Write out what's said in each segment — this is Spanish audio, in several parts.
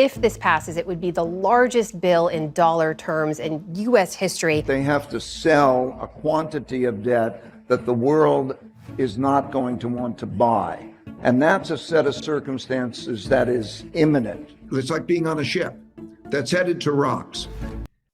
If this passes, it would be the largest bill in dollar terms in U.S. history. They have to sell a quantity of debt that the world is not going to want to buy. And that's a set of circumstances that is imminent. It's like being on a ship that's headed to rocks.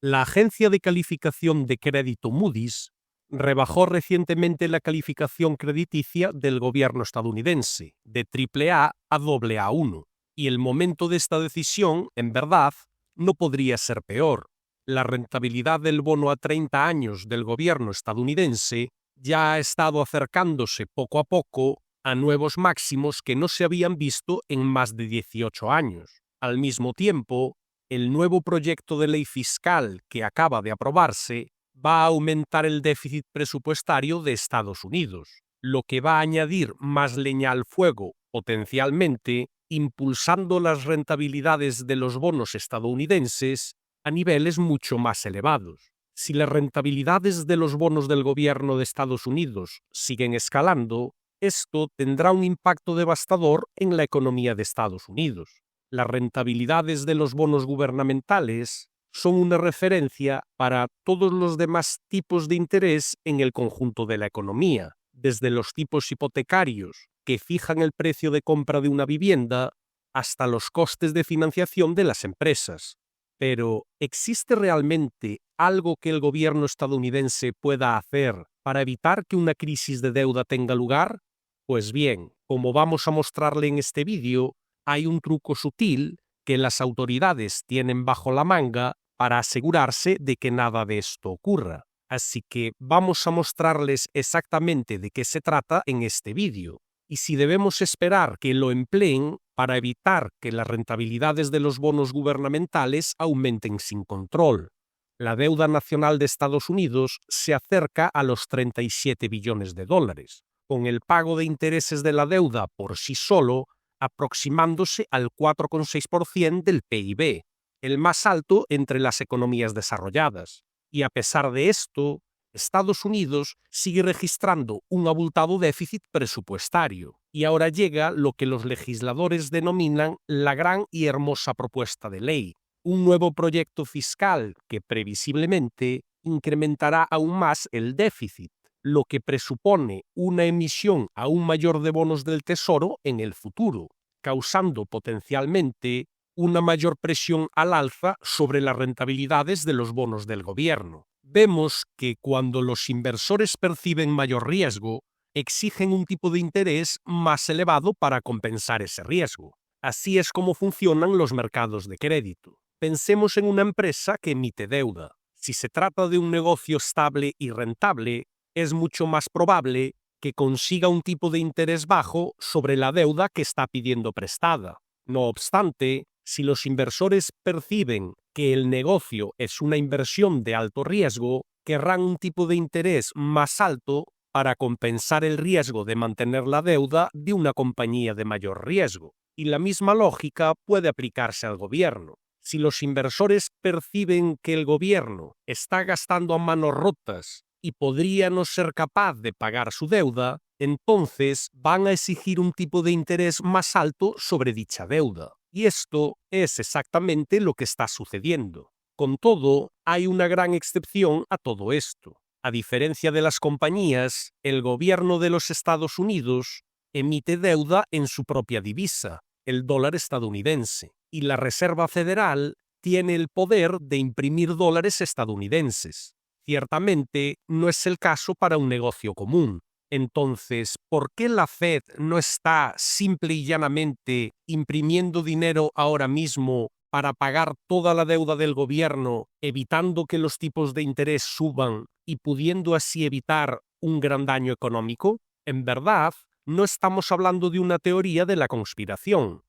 La agencia de calificación de crédito Moody's rebajó recientemente la calificación crediticia del gobierno estadounidense de AAA a AA1. Y el momento de esta decisión, en verdad, no podría ser peor. La rentabilidad del bono a 30 años del gobierno estadounidense ya ha estado acercándose poco a poco a nuevos máximos que no se habían visto en más de 18 años. Al mismo tiempo, el nuevo proyecto de ley fiscal que acaba de aprobarse va a aumentar el déficit presupuestario de Estados Unidos, lo que va a añadir más leña al fuego, potencialmente, impulsando las rentabilidades de los bonos estadounidenses a niveles mucho más elevados. Si las rentabilidades de los bonos del gobierno de Estados Unidos siguen escalando, esto tendrá un impacto devastador en la economía de Estados Unidos. Las rentabilidades de los bonos gubernamentales son una referencia para todos los demás tipos de interés en el conjunto de la economía, desde los tipos hipotecarios, que fijan el precio de compra de una vivienda, hasta los costes de financiación de las empresas. Pero, ¿existe realmente algo que el gobierno estadounidense pueda hacer para evitar que una crisis de deuda tenga lugar? Pues bien, como vamos a mostrarle en este vídeo, hay un truco sutil que las autoridades tienen bajo la manga para asegurarse de que nada de esto ocurra. Así que vamos a mostrarles exactamente de qué se trata en este vídeo, y si debemos esperar que lo empleen para evitar que las rentabilidades de los bonos gubernamentales aumenten sin control. La deuda nacional de Estados Unidos se acerca a los 37 billones de dólares, con el pago de intereses de la deuda por sí solo aproximándose al 4,6% del PIB, el más alto entre las economías desarrolladas. Y a pesar de esto, Estados Unidos sigue registrando un abultado déficit presupuestario. Y ahora llega lo que los legisladores denominan la gran y hermosa propuesta de ley, un nuevo proyecto fiscal que previsiblemente incrementará aún más el déficit, lo que presupone una emisión aún mayor de bonos del Tesoro en el futuro, causando potencialmente una mayor presión al alza sobre las rentabilidades de los bonos del gobierno. Vemos que cuando los inversores perciben mayor riesgo, exigen un tipo de interés más elevado para compensar ese riesgo. Así es como funcionan los mercados de crédito. Pensemos en una empresa que emite deuda. Si se trata de un negocio estable y rentable, es mucho más probable que consiga un tipo de interés bajo sobre la deuda que está pidiendo prestada. No obstante, si los inversores perciben que el negocio es una inversión de alto riesgo, querrán un tipo de interés más alto para compensar el riesgo de mantener la deuda de una compañía de mayor riesgo. Y la misma lógica puede aplicarse al gobierno. Si los inversores perciben que el gobierno está gastando a manos rotas y podría no ser capaz de pagar su deuda, entonces van a exigir un tipo de interés más alto sobre dicha deuda. Y esto es exactamente lo que está sucediendo. Con todo, hay una gran excepción a todo esto. A diferencia de las compañías, el gobierno de los Estados Unidos emite deuda en su propia divisa, el dólar estadounidense, y la Reserva Federal tiene el poder de imprimir dólares estadounidenses. Ciertamente, no es el caso para un negocio común. Entonces, ¿por qué la Fed no está simple y llanamente imprimiendo dinero ahora mismo para pagar toda la deuda del gobierno, evitando que los tipos de interés suban y pudiendo así evitar un gran daño económico? En verdad, no estamos hablando de una teoría de la conspiración.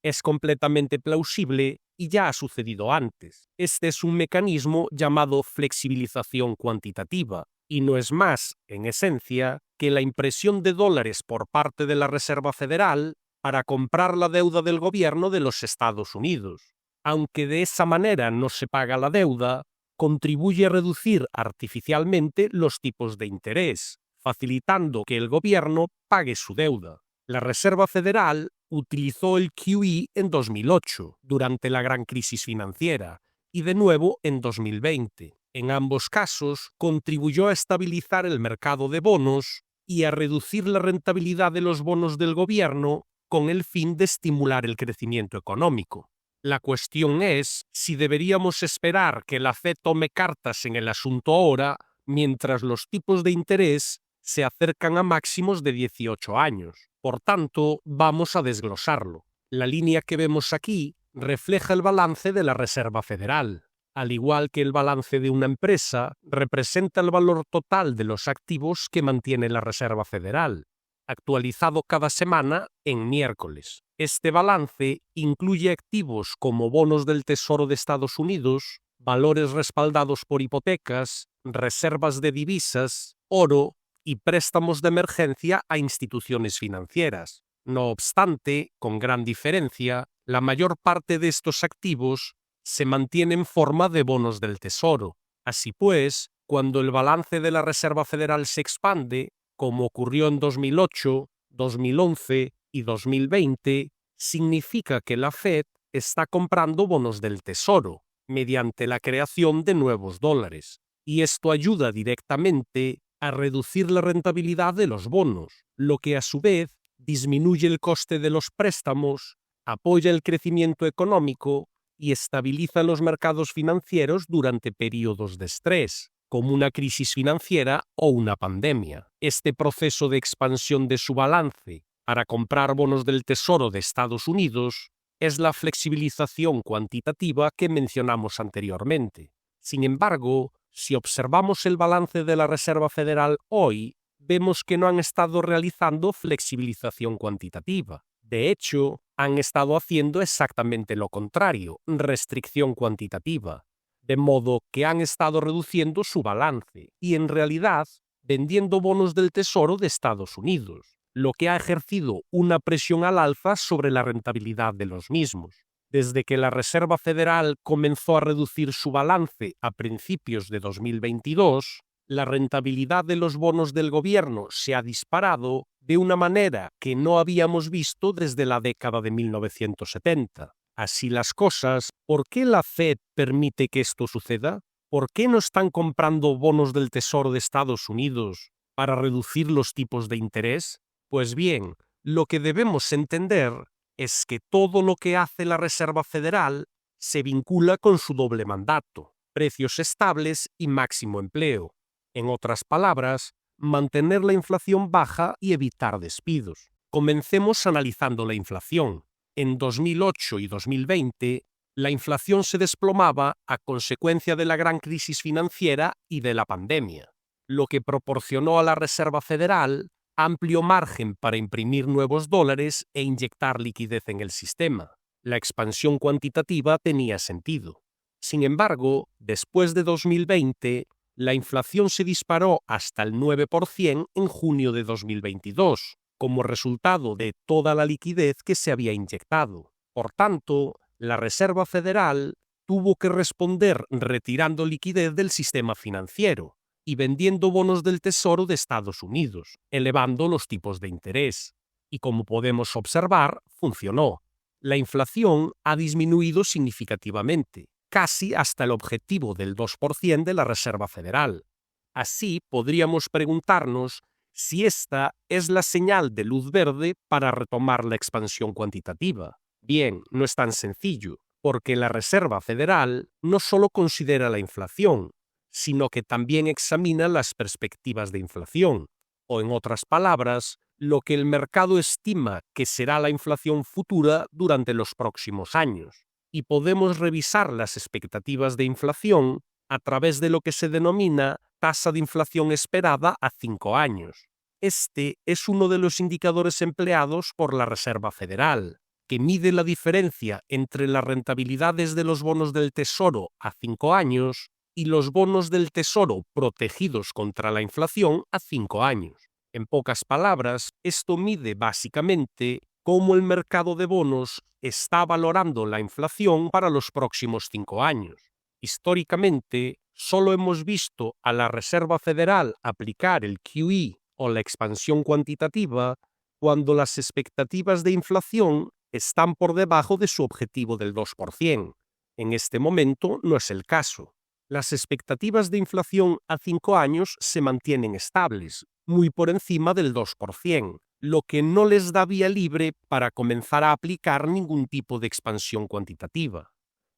Es completamente plausible y ya ha sucedido antes. Este es un mecanismo llamado flexibilización cuantitativa, y no es más, en esencia, que la impresión de dólares por parte de la Reserva Federal para comprar la deuda del gobierno de los Estados Unidos. Aunque de esa manera no se paga la deuda, contribuye a reducir artificialmente los tipos de interés, facilitando que el gobierno pague su deuda. La Reserva Federal utilizó el QE en 2008, durante la gran crisis financiera, y de nuevo en 2020. En ambos casos, contribuyó a estabilizar el mercado de bonos y a reducir la rentabilidad de los bonos del gobierno con el fin de estimular el crecimiento económico. La cuestión es si deberíamos esperar que la Fed tome cartas en el asunto ahora, mientras los tipos de interés se acercan a máximos de 18 años. Por tanto, vamos a desglosarlo. La línea que vemos aquí refleja el balance de la Reserva Federal. Al igual que el balance de una empresa, representa el valor total de los activos que mantiene la Reserva Federal, actualizado cada semana en miércoles. Este balance incluye activos como bonos del Tesoro de Estados Unidos, valores respaldados por hipotecas, reservas de divisas, oro y préstamos de emergencia a instituciones financieras. No obstante, con gran diferencia, la mayor parte de estos activos se mantiene en forma de bonos del Tesoro. Así pues, cuando el balance de la Reserva Federal se expande, como ocurrió en 2008, 2011 y 2020, significa que la Fed está comprando bonos del Tesoro mediante la creación de nuevos dólares, y esto ayuda directamente a reducir la rentabilidad de los bonos, lo que a su vez disminuye el coste de los préstamos, apoya el crecimiento económico y estabiliza los mercados financieros durante periodos de estrés, como una crisis financiera o una pandemia. Este proceso de expansión de su balance para comprar bonos del Tesoro de Estados Unidos es la flexibilización cuantitativa que mencionamos anteriormente. Sin embargo, si observamos el balance de la Reserva Federal hoy, vemos que no han estado realizando flexibilización cuantitativa. De hecho, han estado haciendo exactamente lo contrario, restricción cuantitativa, de modo que han estado reduciendo su balance y, en realidad, vendiendo bonos del Tesoro de Estados Unidos, lo que ha ejercido una presión al alza sobre la rentabilidad de los mismos. Desde que la Reserva Federal comenzó a reducir su balance a principios de 2022, la rentabilidad de los bonos del gobierno se ha disparado de una manera que no habíamos visto desde la década de 1970. Así las cosas, ¿por qué la Fed permite que esto suceda? ¿Por qué no están comprando bonos del Tesoro de Estados Unidos para reducir los tipos de interés? Pues bien, lo que debemos entender es que todo lo que hace la Reserva Federal se vincula con su doble mandato: precios estables y máximo empleo. En otras palabras, mantener la inflación baja y evitar despidos. Comencemos analizando la inflación. En 2008 y 2020, la inflación se desplomaba a consecuencia de la gran crisis financiera y de la pandemia, lo que proporcionó a la Reserva Federal amplio margen para imprimir nuevos dólares e inyectar liquidez en el sistema. La expansión cuantitativa tenía sentido. Sin embargo, después de 2020, la inflación se disparó hasta el 9% en junio de 2022, como resultado de toda la liquidez que se había inyectado. Por tanto, la Reserva Federal tuvo que responder retirando liquidez del sistema financiero y vendiendo bonos del Tesoro de Estados Unidos, elevando los tipos de interés. Y como podemos observar, funcionó. La inflación ha disminuido significativamente, casi hasta el objetivo del 2% de la Reserva Federal. Así podríamos preguntarnos si esta es la señal de luz verde para retomar la expansión cuantitativa. Bien, no es tan sencillo, porque la Reserva Federal no solo considera la inflación, sino que también examina las perspectivas de inflación, o en otras palabras, lo que el mercado estima que será la inflación futura durante los próximos años. Y podemos revisar las expectativas de inflación a través de lo que se denomina tasa de inflación esperada a 5 años. Este es uno de los indicadores empleados por la Reserva Federal, que mide la diferencia entre las rentabilidades de los bonos del Tesoro a 5 años y los bonos del Tesoro protegidos contra la inflación a 5 años. En pocas palabras, esto mide básicamente cómo el mercado de bonos está valorando la inflación para los próximos 5 años. Históricamente, solo hemos visto a la Reserva Federal aplicar el QE o la expansión cuantitativa cuando las expectativas de inflación están por debajo de su objetivo del 2%. En este momento no es el caso. Las expectativas de inflación a 5 años se mantienen estables, muy por encima del 2%, lo que no les da vía libre para comenzar a aplicar ningún tipo de expansión cuantitativa.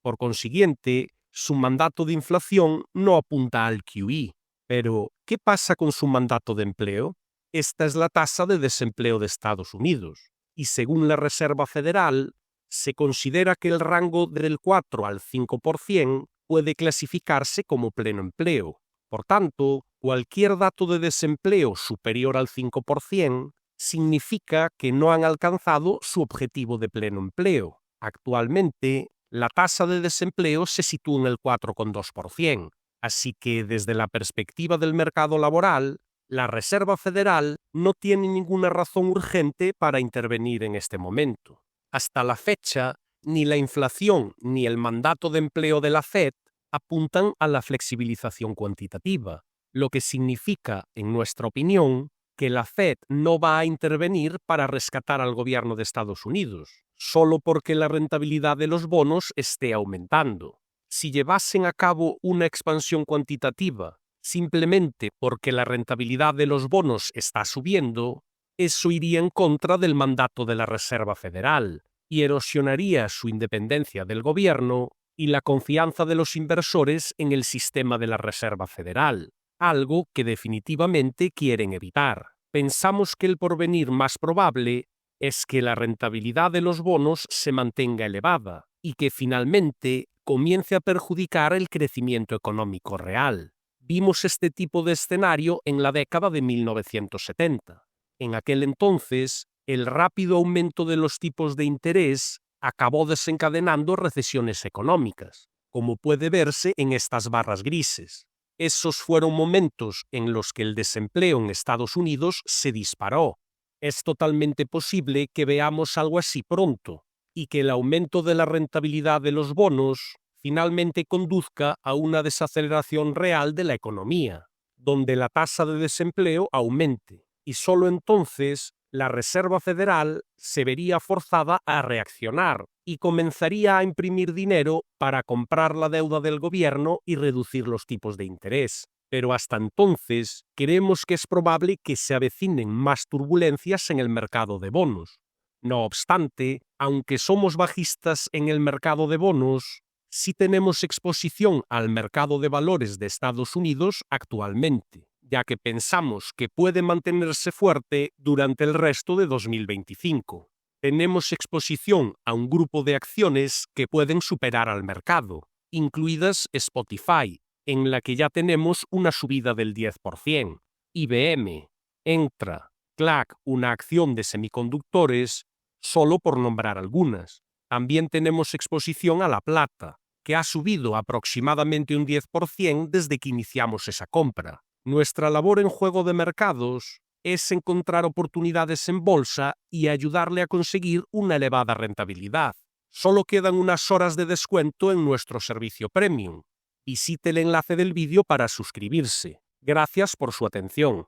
Por consiguiente, su mandato de inflación no apunta al QE. Pero, ¿qué pasa con su mandato de empleo? Esta es la tasa de desempleo de Estados Unidos, y según la Reserva Federal, se considera que el rango del 4 al 5% puede clasificarse como pleno empleo. Por tanto, cualquier dato de desempleo superior al 5% significa que no han alcanzado su objetivo de pleno empleo. Actualmente, la tasa de desempleo se sitúa en el 4,2%, así que desde la perspectiva del mercado laboral, la Reserva Federal no tiene ninguna razón urgente para intervenir en este momento. Hasta la fecha, ni la inflación ni el mandato de empleo de la Fed apuntan a la flexibilización cuantitativa, lo que significa, en nuestra opinión, que la Fed no va a intervenir para rescatar al gobierno de Estados Unidos, solo porque la rentabilidad de los bonos esté aumentando. Si llevasen a cabo una expansión cuantitativa simplemente porque la rentabilidad de los bonos está subiendo, eso iría en contra del mandato de la Reserva Federal y erosionaría su independencia del gobierno y la confianza de los inversores en el sistema de la Reserva Federal, algo que definitivamente quieren evitar. Pensamos que el porvenir más probable es que la rentabilidad de los bonos se mantenga elevada y que finalmente comience a perjudicar el crecimiento económico real. Vimos este tipo de escenario en la década de 1970. En aquel entonces, el rápido aumento de los tipos de interés acabó desencadenando recesiones económicas, como puede verse en estas barras grises. Esos fueron momentos en los que el desempleo en Estados Unidos se disparó. Es totalmente posible que veamos algo así pronto, y que el aumento de la rentabilidad de los bonos finalmente conduzca a una desaceleración real de la economía, donde la tasa de desempleo aumente, y solo entonces la Reserva Federal se vería forzada a reaccionar y comenzaría a imprimir dinero para comprar la deuda del gobierno y reducir los tipos de interés. Pero hasta entonces, creemos que es probable que se avecinen más turbulencias en el mercado de bonos. No obstante, aunque somos bajistas en el mercado de bonos, sí tenemos exposición al mercado de valores de Estados Unidos actualmente, ya que pensamos que puede mantenerse fuerte durante el resto de 2025. Tenemos exposición a un grupo de acciones que pueden superar al mercado, incluidas Spotify, en la que ya tenemos una subida del 10%, IBM, Entra, CLAC, una acción de semiconductores, solo por nombrar algunas. También tenemos exposición a la plata, que ha subido aproximadamente un 10% desde que iniciamos esa compra. Nuestra labor en juego de mercados es encontrar oportunidades en bolsa y ayudarle a conseguir una elevada rentabilidad. Solo quedan unas horas de descuento en nuestro servicio premium. Visite el enlace del vídeo para suscribirse. Gracias por su atención.